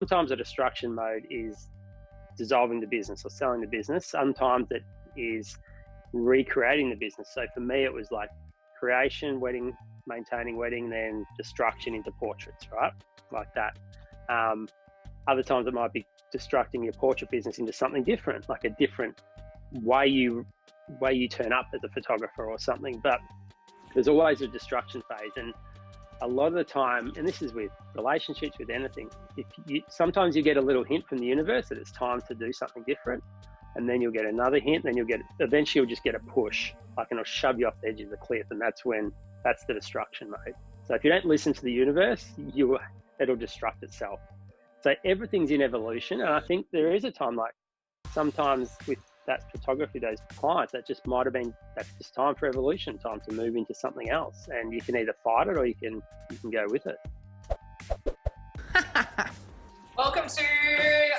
sometimes a distraction mode is dissolving the business or selling the business. Sometimes it is recreating the business. So for me, it was like creation, wedding, maintaining wedding, then destruction into portraits, right? Like that. Other times it might be destructing your portrait business into something different, like a different way you turn up as a photographer or something. But there's always a destruction phase, and a lot of the time, and this is with relationships, with anything, sometimes you get a little hint from the universe that it's time to do something different, and then you'll get another hint, then eventually you'll just get a push, like, and it'll shove you off the edge of the cliff, and that's the destruction mode. So if you don't listen to the universe, it'll destruct itself. So everything's in evolution, and I think there is a time, like sometimes with that photography, those clients, that just might have been, that's just time for evolution, time to move into something else, and you can either fight it or you can go with it. Welcome to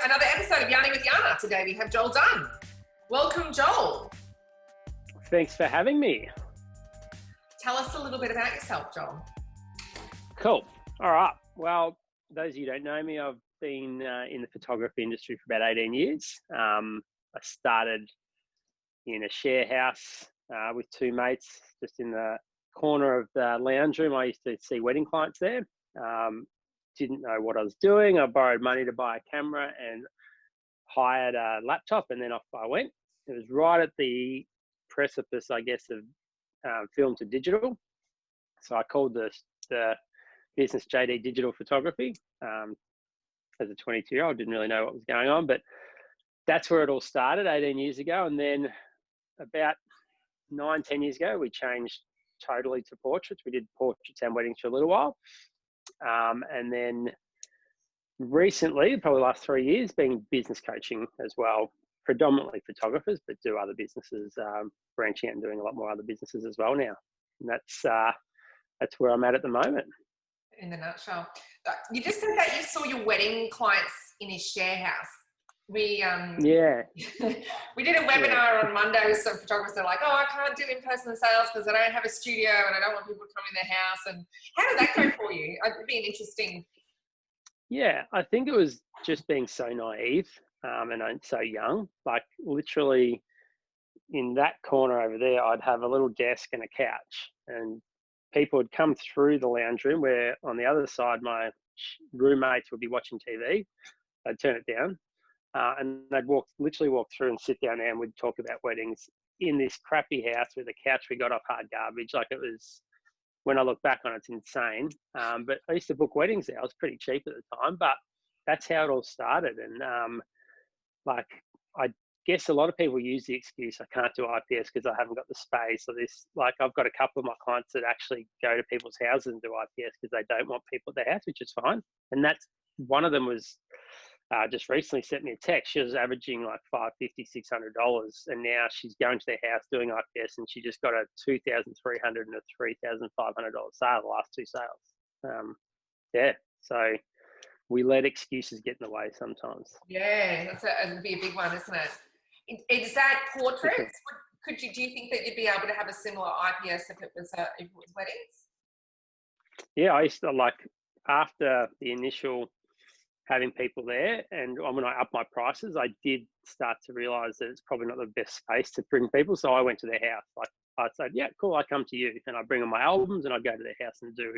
another episode of Yarning with Jannah. Today we have Johl done. Welcome, Johl. Thanks for having me. Tell us a little bit about yourself, Johl. Cool. All right. Well, those of you who don't know me, I've been in the photography industry for about 18 years. I started in a share house with two mates just in the corner of the lounge room. I used to see wedding clients there. Didn't know what I was doing. I borrowed money to buy a camera and hired a laptop, and then off I went. It was right at the precipice, I guess, of film to digital. So I called the business JD Digital Photography. As a 22-year-old, didn't really know what was going on, but that's where it all started 18 years ago. And then about 9-10 years ago, we changed totally to portraits. We did portraits and weddings for a little while. And then recently, probably the last 3 years, been business coaching as well, predominantly photographers, but do other businesses, branching out and doing a lot more other businesses as well now. And that's where I'm at the moment. In a nutshell. You just said that you saw your wedding clients in his share house. We we did a webinar on Monday with some photographers. They're like, oh, I can't do in-person sales because I don't have a studio and I don't want people to come in their house. And how did that go for you? It'd be an interesting. Yeah, I think it was just being so naive and so young. Like literally in that corner over there, I'd have a little desk and a couch, and people would come through the lounge room where on the other side, my roommates would be watching TV. I'd turn it down. And they'd literally walk through and sit down there, and we'd talk about weddings in this crappy house with a couch we got off hard garbage. Like, it was, when I look back on it, it's insane. But I used to book weddings there. I was pretty cheap at the time, but that's how it all started. And like, I guess a lot of people use the excuse, I can't do IPS because I haven't got the space or this. Like, I've got a couple of my clients that actually go to people's houses and do IPS because they don't want people at their house, which is fine. And that's, one of them was, just recently sent me a text. She was averaging like $550, $600, and now she's going to their house doing IPS, and she just got a $2,300 and a $3,500 sale, the last two sales. Yeah, so we let excuses get in the way sometimes. Yeah, that'd be a big one, isn't it? Is that portraits? Do you think that you'd be able to have a similar IPS if it was weddings? Yeah, I used to, like, after the initial having people there, and when I upped my prices, I did start to realise that it's probably not the best space to bring people. So I went to their house. Like, I'd say, yeah, cool, I come to you, and I bring them my albums, and I'd go to their house and do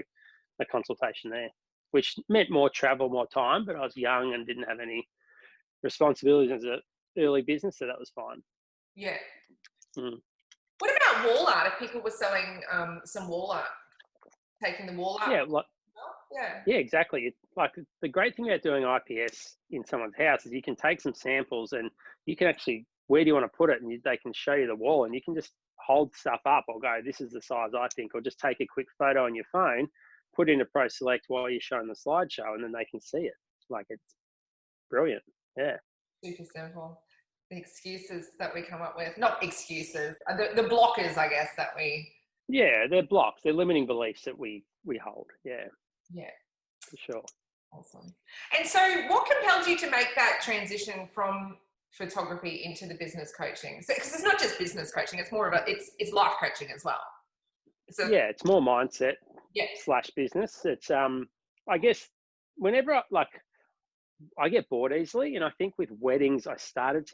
a consultation there, which meant more travel, more time. But I was young and didn't have any responsibilities as an early business, so that was fine. Yeah. What about wall art? If people were selling some wall art, taking the wall art. Yeah, like. Yeah, exactly. It's like, the great thing about doing IPS in someone's house is you can take some samples and you can actually, where do you want to put it? And they can show you the wall, and you can just hold stuff up or go, this is the size I think, or just take a quick photo on your phone, put it into Pro Select while you're showing the slideshow, and then they can see it. Like, it's brilliant. Yeah. Super simple. The excuses that we come up with, not excuses, the blockers, I guess, that we. Yeah, they're blocks. They're limiting beliefs that we hold. Yeah. Yeah. For sure. Awesome. And so what compelled you to make that transition from photography into the business coaching? Because it's not just business coaching, it's more of it's life coaching as well. So, yeah, it's more mindset / business. It's, I guess, whenever I get bored easily. And I think with weddings, I got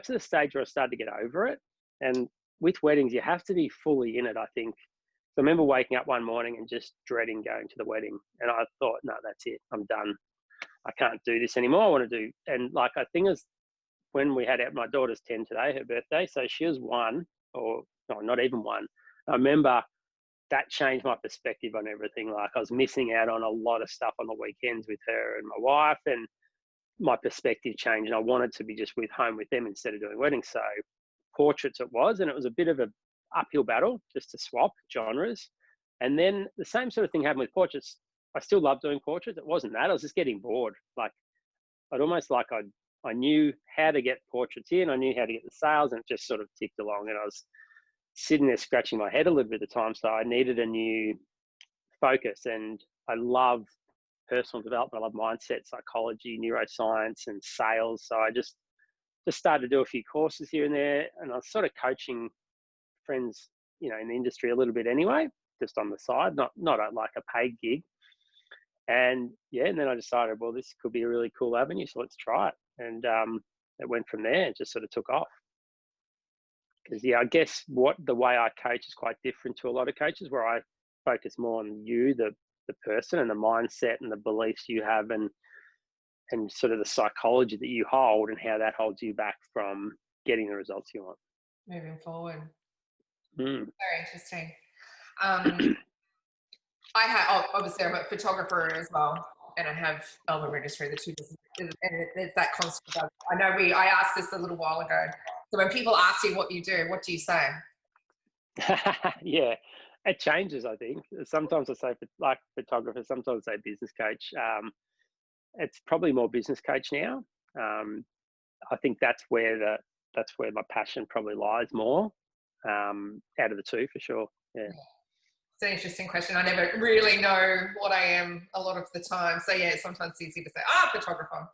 to the stage where I started to get over it. And with weddings, you have to be fully in it, I think. So I remember waking up one morning and just dreading going to the wedding. And I thought, no, that's it. I'm done. I can't do this anymore. I want to do, and like, I think it's when we had my daughter's 10 today, her birthday. So she was 1, or no, not even 1. I remember that changed my perspective on everything. Like, I was missing out on a lot of stuff on the weekends with her and my wife, and my perspective changed. And I wanted to be just with home with them instead of doing weddings. So portraits it was, and it was a bit of a uphill battle just to swap genres. And then the same sort of thing happened with portraits. I still love doing portraits. It wasn't that. I was just getting bored. Like, I'd almost like I knew how to get portraits in. I knew how to get the sales, and it just sort of ticked along. And I was sitting there scratching my head a little bit at the time. So I needed a new focus. And I love personal development. I love mindset, psychology, neuroscience, and sales. So I just started to do a few courses here and there. And I was sort of coaching friends, in the industry a little bit anyway, just on the side, not like a paid gig. And and then I decided, well, this could be a really cool avenue, so let's try it. And it went from there. It just sort of took off. Because I guess the way I coach is quite different to a lot of coaches, where I focus more on you, the person, and the mindset and the beliefs you have, and sort of the psychology that you hold, and how that holds you back from getting the results you want. Moving forward. Very interesting. Obviously I'm a photographer as well, and I have album registry, the two businesses, and it's that constant. I know I asked this a little while ago. So when people ask you what you do, what do you say? Yeah, it changes, I think. Sometimes I say like photographer, sometimes I say business coach. It's probably more business coach now. I think that's where my passion probably lies more, out of the two, for sure. Yeah. It's an interesting question. I never really know what I am a lot of the time. So yeah, sometimes it's easy to say, photographer.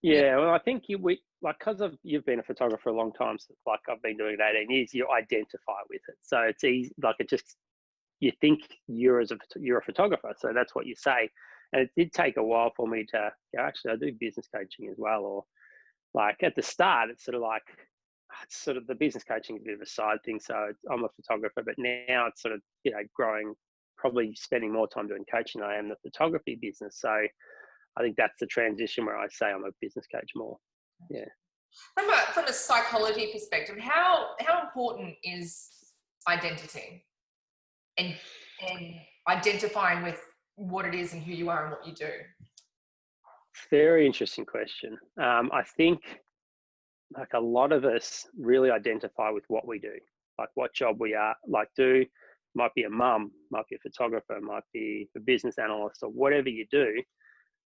Yeah, well, I think because you've been a photographer for a long time, so like I've been doing it 18 years, you identify with it. So it's easy, like you think you're a photographer, so that's what you say. And it did take a while for me to go, actually, I do business coaching as well. Or like at the start, it's sort of the business coaching is a bit of a side thing. So I'm a photographer, but now it's sort of, growing, probably spending more time doing coaching than I am the photography business. So I think that's the transition where I say I'm a business coach more. Yeah. From a psychology perspective, how important is identity and identifying with what it is and who you are and what you do? Very interesting question. I think like a lot of us really identify with what we do, like what job we are, do. Might be a mum, might be a photographer, might be a business analyst, or whatever you do.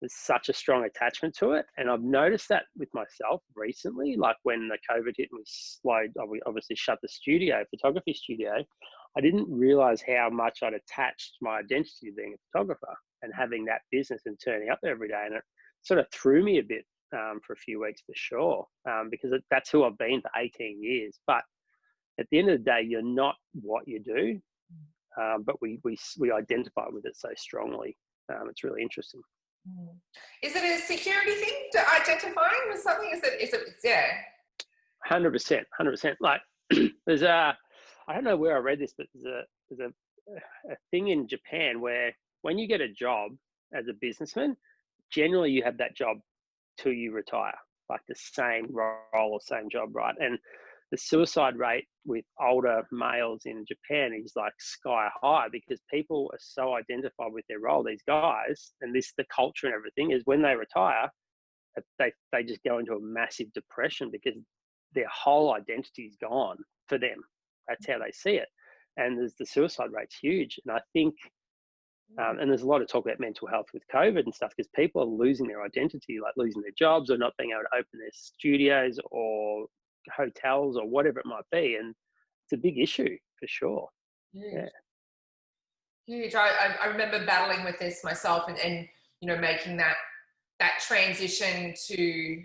There's such a strong attachment to it. And I've noticed that with myself recently, like when the COVID hit and we obviously shut the photography studio, I didn't realize how much I'd attached my identity to being a photographer and having that business and turning up there every day. And it sort of threw me a bit for a few weeks, for sure, because that's who I've been for 18 years. But at the end of the day, you're not what you do, but we identify with it so strongly. It's really interesting. Is it a security thing to identifying with something? Is it? Yeah. 100%. Like there's I don't know where I read this, but there's a thing in Japan where when you get a job as a businessman, generally you have that job till you retire, like the same role or same job, right? And the suicide rate with older males in Japan is like sky high, because people are so identified with their role, these guys, and the culture and everything, is when they retire, they just go into a massive depression because their whole identity is gone for them. That's how they see it. And the suicide rate's huge. And I think, and there's a lot of talk about mental health with COVID and stuff, because people are losing their identity, like losing their jobs or not being able to open their studios or hotels or whatever it might be. And it's a big issue for sure. Huge. I remember battling with this myself and making that transition to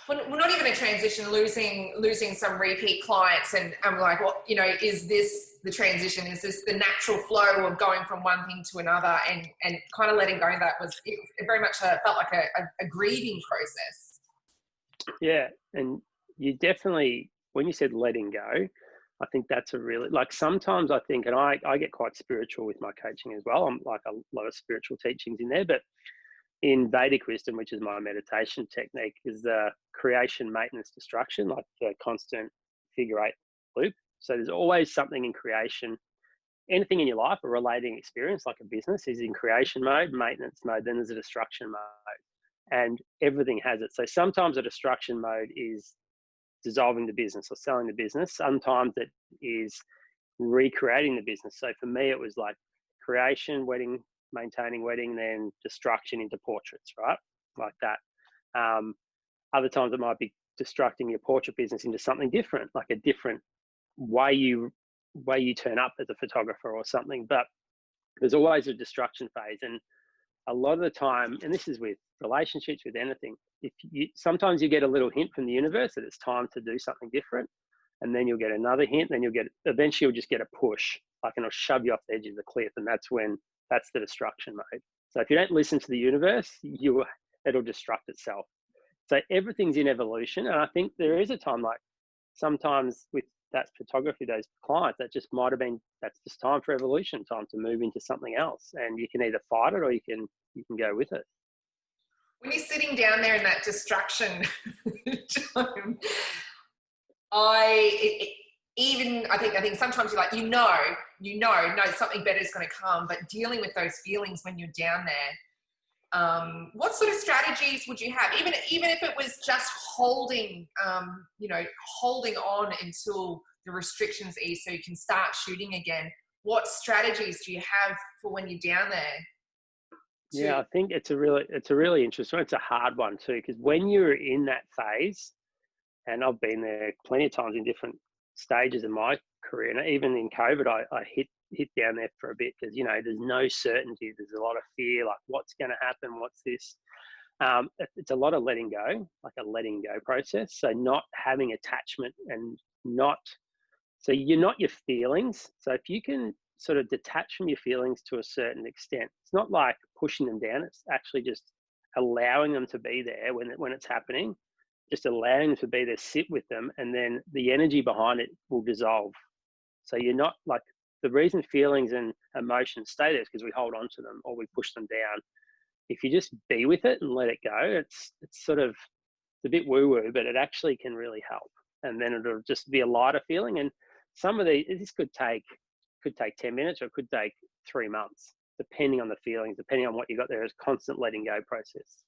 Well, not even a transition, losing some repeat clients, and I'm like, well, you know, is this the transition? Is this the natural flow of going from one thing to another, and kind of letting go of that was it very much felt like a grieving process. Yeah, and you definitely, when you said letting go, I think that's a really, like sometimes I think, and I get quite spiritual with my coaching as well. I'm like a lot of spiritual teachings in there, but in Vedic wisdom, which is my meditation technique, is the creation, maintenance, destruction, like the constant figure eight loop. So there's always something in creation. Anything in your life, a relating experience, like a business, is in creation mode, maintenance mode, then there's a destruction mode. And everything has it. So sometimes a destruction mode is dissolving the business or selling the business. Sometimes it is recreating the business. So for me, it was like creation, wedding, maintaining wedding, then destruction into portraits, right? Like that. Other times it might be destructing your portrait business into something different, like a different way you turn up as a photographer or something. But there's always a destruction phase. And a lot of the time, and this is with relationships, with anything, sometimes you get a little hint from the universe that it's time to do something different, and then you'll get another hint, then eventually you'll just get a push, like, and it'll shove you off the edge of the cliff, and that's the destruction mode. So if you don't listen to the universe, it'll destruct itself. So everything's in evolution, and I think there is a time, like sometimes with that photography, those clients, that just might have been, that's just time for evolution, time to move into something else, and you can either fight it or you can go with it. When you're sitting down there in that distraction time, I think sometimes you're like, no, something better is going to come, but dealing with those feelings when you're down there, what sort of strategies would you have? Even if it was just holding on until the restrictions ease so you can start shooting again. What strategies do you have for when you're down there? Yeah, I think it's a really interesting one. It's a hard one too, because when you're in that phase, and I've been there plenty of times in different stages of my career, and even in COVID, I hit down there for a bit because, you know, there's no certainty. There's a lot of fear, like what's going to happen, what's this? It's a lot of letting go, like a letting go process. So not having attachment and so you're not your feelings. So if you can sort of detach from your feelings to a certain extent, it's not like pushing them down. It's actually just allowing them to be there when it's happening, just allowing them to be there, sit with them, and then the energy behind it will dissolve. So you're not like, the reason feelings and emotions stay there is because we hold on to them or we push them down. If you just be with it and let it go, it's sort of, it's a bit woo-woo, but it actually can really help. And then it'll just be a lighter feeling. And some of this could take 10 minutes or it could take 3 months, depending on the feelings, depending on what you got there. Is constant letting go process.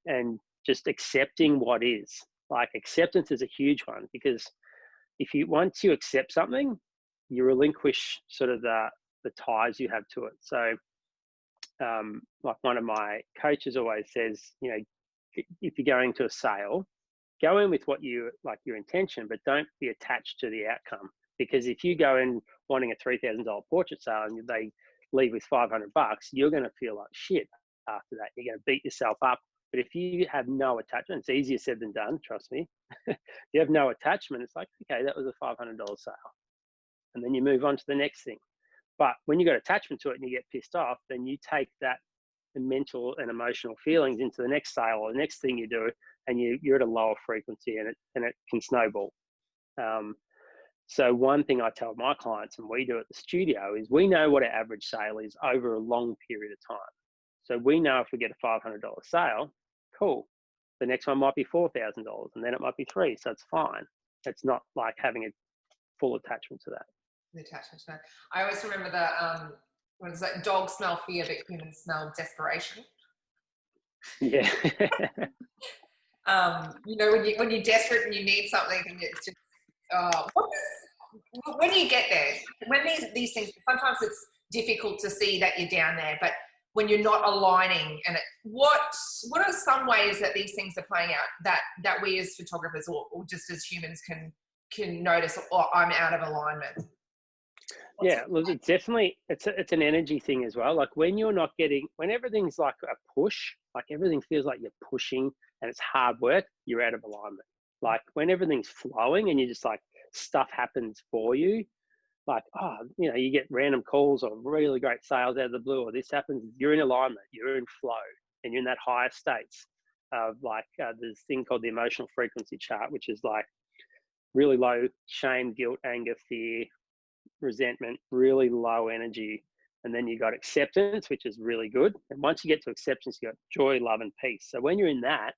And just accepting what is. Like acceptance is a huge one, because once you accept something, you relinquish sort of the ties you have to it. So like one of my coaches always says, you know, if you're going to a sale, go in with what you like, your intention, but don't be attached to the outcome. Because if you go in wanting a $3,000 portrait sale and they leave with $500, you're going to feel like shit after that. You're going to beat yourself up. But if you have no attachment, it's easier said than done, trust me. If you have no attachment, it's like, okay, that was a $500 sale. And then you move on to the next thing. But when you got attachment to it and you get pissed off, then you take that mental and emotional feelings into the next sale or the next thing you do, and you're at a lower frequency, and it can snowball. So one thing I tell my clients, and we do at the studio, is we know what our average sale is over a long period of time. So we know if we get a $500 sale, cool. The next one might be $4,000, and then it might be $3,000. So it's fine. It's not like having a full attachment to that. The attachment to that. I always remember the what is that? Dogs smell fear, but humans smell desperation. Yeah. You know, when you're desperate and you need something, and it's just when you get there, when these things, sometimes it's difficult to see that you're down there, but when you're not aligning, and what are some ways that these things are playing out that we as photographers or just as humans can notice, oh, I'm out of alignment? Yeah, look, it's definitely, it's an energy thing as well. Like when everything's like a push, like everything feels like you're pushing and it's hard work, you're out of alignment. Like when everything's flowing and you just like stuff happens for you, like, oh, you know, you get random calls or really great sales out of the blue, or this happens, you're in alignment, you're in flow, and you're in that higher states of like this thing called the emotional frequency chart, which is like really low shame, guilt, anger, fear, resentment, really low energy. And then you got acceptance, which is really good. And once you get to acceptance, you got joy, love, and peace. So when you're in that,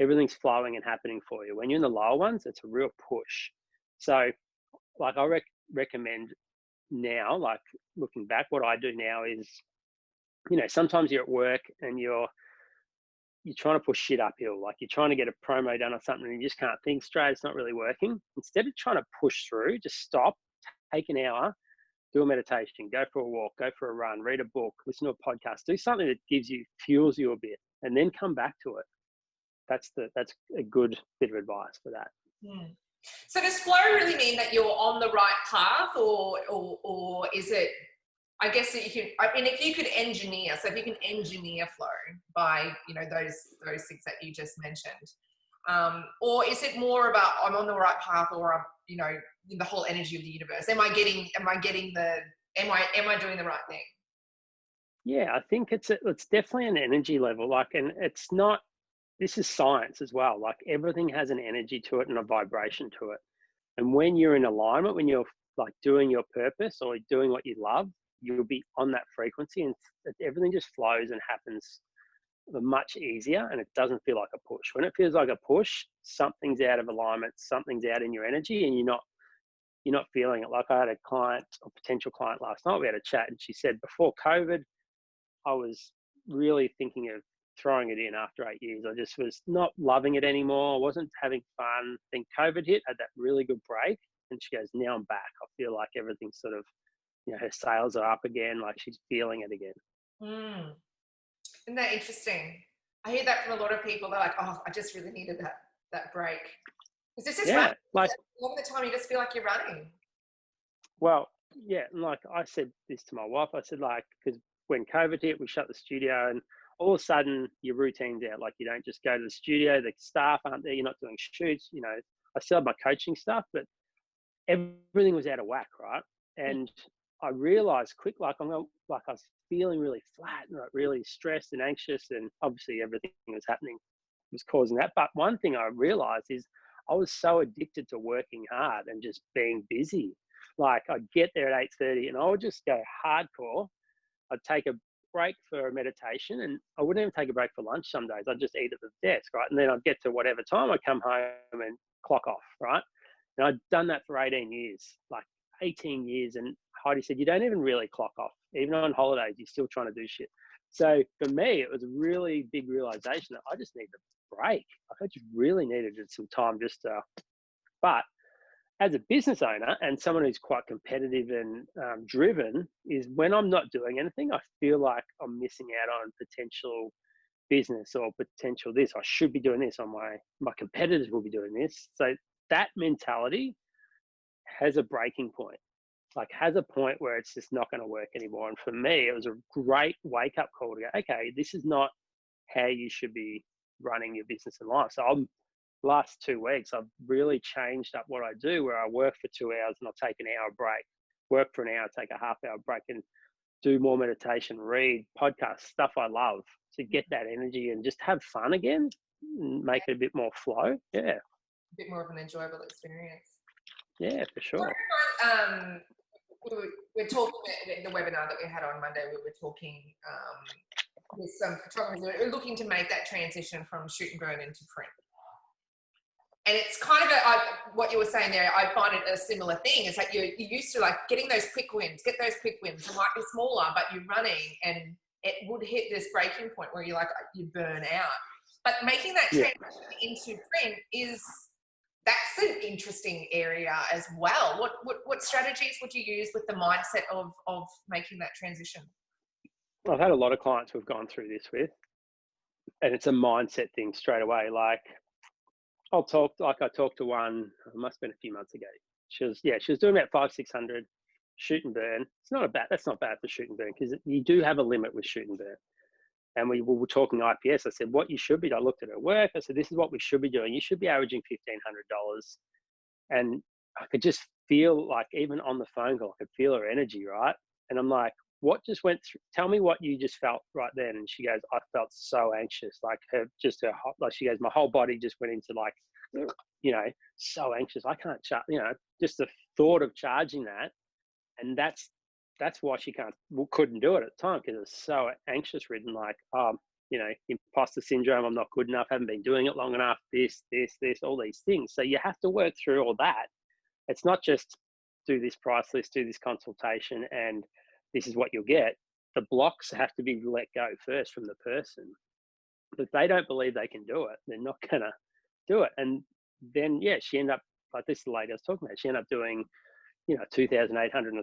everything's flowing and happening for you. When you're in the lower ones, it's a real push. So like I recommend now, like looking back, what I do now is, you know, sometimes you're at work and you're trying to push shit uphill. Like you're trying to get a promo done or something and you just can't think straight. It's not really working. Instead of trying to push through, just stop, take an hour, do a meditation, go for a walk, go for a run, read a book, listen to a podcast, do something that fuels you a bit, and then come back to it. That's a good bit of advice for that. Mm. So does flow really mean that you're on the right path, or is it, I guess that you can, I mean, if you could engineer, so if you can engineer flow by, you know, those things that you just mentioned, or is it more about I'm on the right path, or I'm, you know, the whole energy of the universe? Am I doing the right thing? Yeah, I think it's definitely an energy level. Like, and it's not, this is science as well. Like everything has an energy to it and a vibration to it. And when you're in alignment, when you're like doing your purpose or doing what you love, you'll be on that frequency and everything just flows and happens much easier, and it doesn't feel like a push. When it feels like a push, something's out of alignment, something's out in your energy, and you're not feeling it. Like I had a client, or potential client last night, we had a chat, and she said, before COVID, I was really thinking of throwing it in after 8 years. I just was not loving it anymore. I wasn't having fun. Then COVID hit, had that really good break. And she goes, now I'm back. I feel like everything's sort of, you know, her sales are up again. Like she's feeling it again. Mm. Isn't that interesting? I hear that from a lot of people. They're like, oh, I just really needed that break. Because it's just running. Like a lot of the time you just feel like you're running. Well, yeah. And like I said this to my wife, I said like, because when COVID hit, we shut the studio and all of a sudden your routine's out. Like you don't just go to the studio, the staff aren't there, you're not doing shoots, you know, I still have my coaching stuff, but everything was out of whack, right? And I realized quick, like I was feeling really flat and like really stressed and anxious, and obviously everything was happening was causing that. But one thing I realized is I was so addicted to working hard and just being busy. Like I'd get there at 8:30 and I would just go hardcore. I'd take a break for a meditation, and I wouldn't even take a break for lunch some days. I'd just eat at the desk, right? And then I'd get to whatever time, I'd come home and clock off, right? And I'd done that for 18 years, like 18 years. And Heidi said, you don't even really clock off. Even on holidays, you're still trying to do shit. So for me, it was a really big realization that I just needed a break. Like I just really needed some time just to, but as a business owner and someone who's quite competitive and driven, is when I'm not doing anything, I feel like I'm missing out on potential business or potential this. I should be doing this, or my competitors will be doing this. So that mentality has a breaking point, like has a point where it's just not going to work anymore. And for me, it was a great wake up call to go, okay, this is not how you should be running your business and life. So last 2 weeks, I've really changed up what I do, where I work for 2 hours and I'll take an hour break, work for an hour, take a half hour break, and do more meditation, read podcasts, stuff I love, to get that energy and just have fun again and make it a bit more flow. Yeah. A bit more of an enjoyable experience. Yeah, for sure. We're talking in the webinar that we had on Monday, we were talking with some photographers who are looking to make that transition from shoot and burn into print. And it's kind of what you were saying there, I find it a similar thing. It's like you're used to like getting those quick wins, get those quick wins. It might be smaller, but you're running, and it would hit this breaking point where you burn out. But making that transition into print that's an interesting area as well. What strategies would you use with the mindset of making that transition? I've had a lot of clients who've gone through this with, and it's a mindset thing straight away. Like I talked to one, it must have been a few months ago. She was doing about 500-600 shoot and burn. That's not bad for shoot and burn, because you do have a limit with shoot and burn. And we were talking IPS. I said, what you should be, I looked at her work. I said, this is what we should be doing. You should be averaging $1,500. And I could just feel, like, even on the phone call, I could feel her energy, right? And I'm like, what just went through? Tell me what you just felt right then. And she goes, I felt so anxious. Like she goes, my whole body just went into, like, so anxious. I can't charge, just the thought of charging that. And that's why she couldn't do it at the time, because it was so anxious ridden, like, imposter syndrome, I'm not good enough, haven't been doing it long enough, this, all these things. So you have to work through all that. It's not just do this price list, do this consultation, and this is what you'll get. The blocks have to be let go first from the person. If they don't believe they can do it, they're not going to do it. And then, she ended up, like this lady I was talking about, she ended up doing, $2,800 and a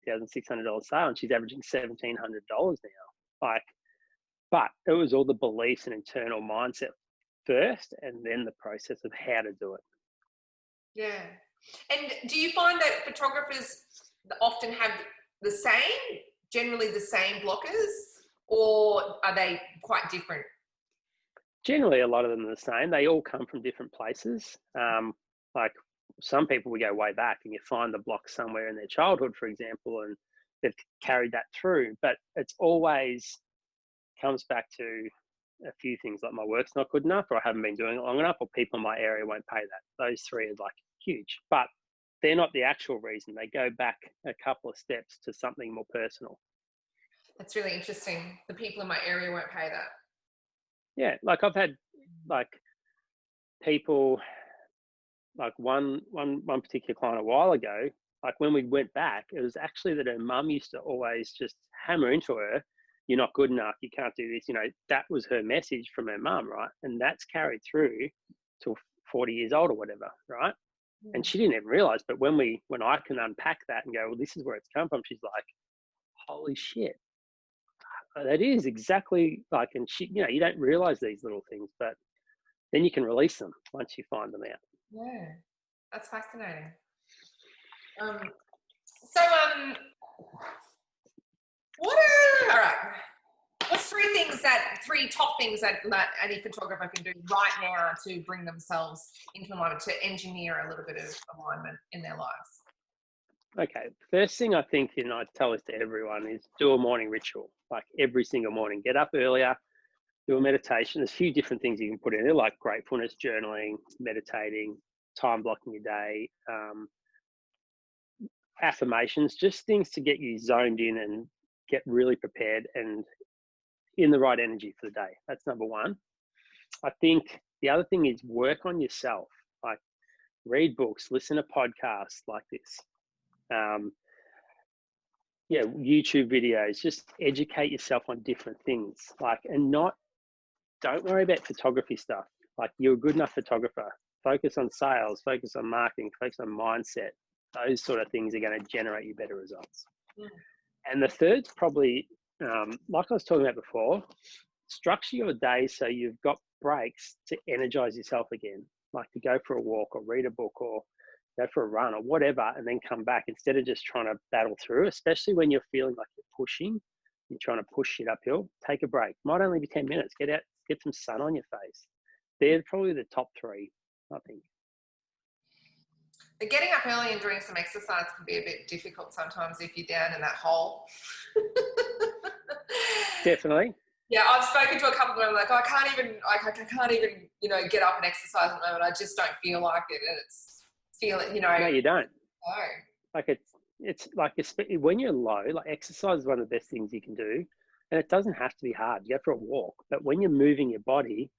$3,600 sale, and she's averaging $1,700 now. Like, but it was all the beliefs and internal mindset first, and then the process of how to do it. Yeah. And do you find that photographers often have generally the same blockers, or are they quite different? Generally, a lot of them are the same. They all come from different places. Like some people, we go way back, and you find the block somewhere in their childhood, for example, and they've carried that through. But it's always comes back to a few things, like my work's not good enough, or I haven't been doing it long enough, or people in my area won't pay that. Those three are like huge, but they're not the actual reason. They go back a couple of steps to something more personal. That's really interesting. The people in my area won't pay that. Yeah, like I've had like people, like one particular client a while ago, like when we went back, it was actually that her mum used to always just hammer into her, you're not good enough, you can't do this. That was her message from her mum, right? And that's carried through till 40 years old or whatever, right? Yeah. And she didn't even realize, but when I can unpack that and go, well, this is where it's come from, she's like, holy shit. That is exactly like, and she, you don't realize these little things, but then you can release them once you find them out. Yeah, that's fascinating. What's three top things that any photographer can do right now to bring themselves into alignment, to engineer a little bit of alignment in their lives? Okay, first thing I think, I tell this to everyone, is do a morning ritual. Like every single morning, get up earlier, do a meditation. There's a few different things you can put in there, like gratefulness, journaling, meditating, time blocking your day, affirmations, just things to get you zoned in and get really prepared and in the right energy for the day. That's number one. I think the other thing is work on yourself. Like read books, listen to podcasts like this. YouTube videos, just educate yourself on different things. Don't worry about photography stuff. Like you're a good enough photographer. Focus on sales, focus on marketing, focus on mindset. Those sort of things are going to generate you better results. Yeah. And the third's probably, like I was talking about before, structure your day so you've got breaks to energize yourself again, like to go for a walk or read a book or go for a run or whatever, and then come back instead of just trying to battle through, especially when you're feeling like you're pushing, you're trying to push shit uphill. Take a break. Might only be 10 minutes. Get out, get some sun on your face. They're probably the top three, I think. But getting up early and doing some exercise can be a bit difficult sometimes if you're down in that hole. Definitely. Yeah, I've spoken to a couple of them like, I can't even, get up and exercise at the moment. I just don't feel like it, and No, you don't. No. Like it's like when you're low, like exercise is one of the best things you can do, and it doesn't have to be hard. You go for a walk, but when you're moving your body,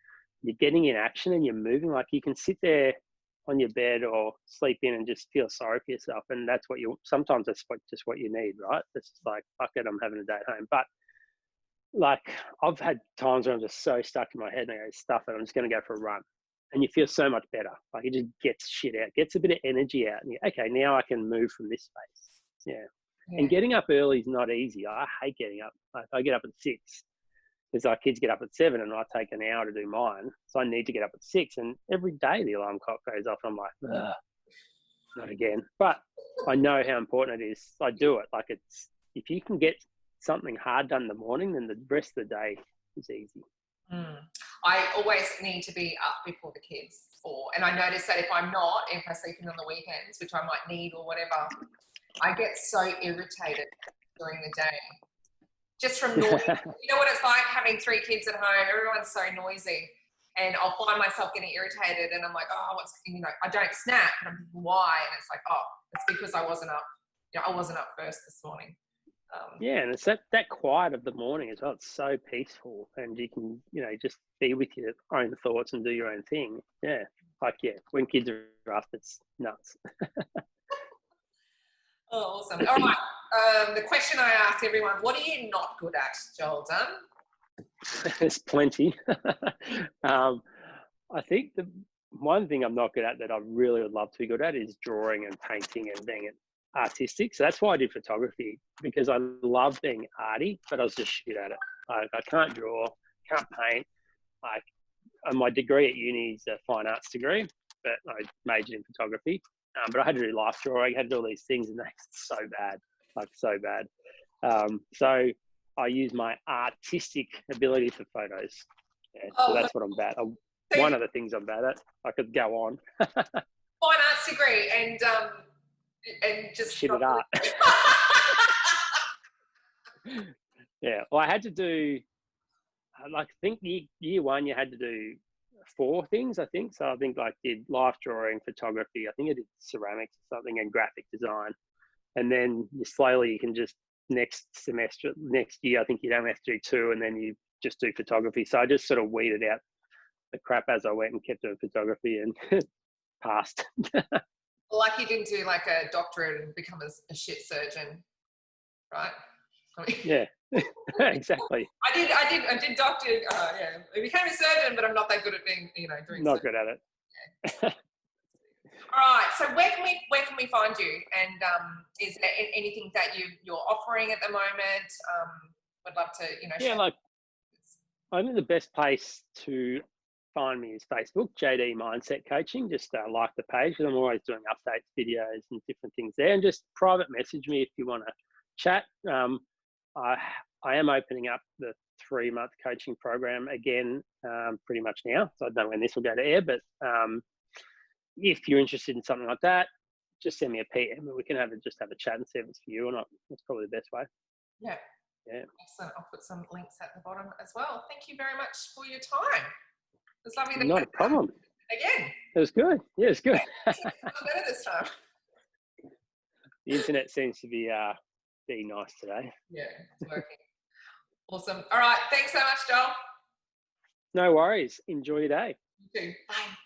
you're getting in action and you're moving. Like you can sit there on your bed or sleep in and just feel sorry for yourself, and sometimes that's just what you need, right? It's just like, fuck it, I'm having a day at home. But like I've had times where I'm just so stuck in my head and I go, stuff it, I'm just going to go for a run. And you feel so much better. Like it just gets shit out, gets a bit of energy out. And okay, now I can move from this space. Yeah. And getting up early is not easy. I hate getting up. Like I get up at 6. Because our kids get up at 7 and I take an hour to do mine. So I need to get up at 6. And every day the alarm clock goes off and I'm like, ugh, not again. But I know how important it is. I do it. Like if you can get something hard done in the morning, then the rest of the day was easy. I always need to be up before the kids, and I notice that if I'm not, if I sleep in on the weekends, which I might need or whatever, I get so irritated during the day. Just from noise. You know what it's like having 3 kids at home, everyone's so noisy. And I'll find myself getting irritated and I'm like, oh, I don't snap, but I'm thinking, why? And it's like, oh, it's because I wasn't up. I wasn't up first this morning. Yeah, and it's that quiet of the morning as well. It's so peaceful, and you can, just be with your own thoughts and do your own thing. Yeah, when kids are up, it's nuts. Oh, awesome. All right. The question I ask everyone, what are you not good at, Joel Dunn? There's plenty. I think the one thing I'm not good at that I really would love to be good at is drawing and painting and being artistic. So that's why I did photography, because I love being arty, but I was just shit at it. I can't draw, can't paint. My degree at uni is a fine arts degree, but I majored in photography. But I had to do life drawing, had to do all these things, and that's so bad. So I use my artistic ability for photos. Yeah, so that's what I'm bad at. One of the things I'm bad at. I could go on. Fine arts degree and just shit at art. Yeah, well, I had to do, I think year 1 you had to do 4 things, I think. So I think did life drawing, photography, I think I did ceramics or something, and graphic design. And then you can just next year, I think you'd only have to do 2, and then you just do photography. So I just sort of weeded out the crap as I went and kept doing photography and passed. Like you didn't do like a doctorate and become a shit surgeon, right? Yeah, exactly. I did doctor. Yeah, I became a surgeon, but I'm not that good at being, doing. Not good at it. Yeah. All right. So where can we find you? And is there anything that you're offering at the moment? Would love to, Yeah, share. I think the best place to find me is Facebook, JD Mindset Coaching. Just like the page, because I'm always doing updates, videos, and different things there. And just private message me if you want to chat. I am opening up the 3-month coaching program again pretty much now. So I don't know when this will go to air, but if you're interested in something like that, just send me a PM and we can have a chat and see if it's for you or not. That's probably the best way. Yeah. Yeah. Excellent. I'll put some links at the bottom as well. Thank you very much for your time. It's lovely to Not a problem. Again. It was good. Yeah, it's good. Better this time. The internet seems to be being nice today. Yeah, it's working. Awesome. All right. Thanks so much, Joel. No worries. Enjoy your day. You too. Bye.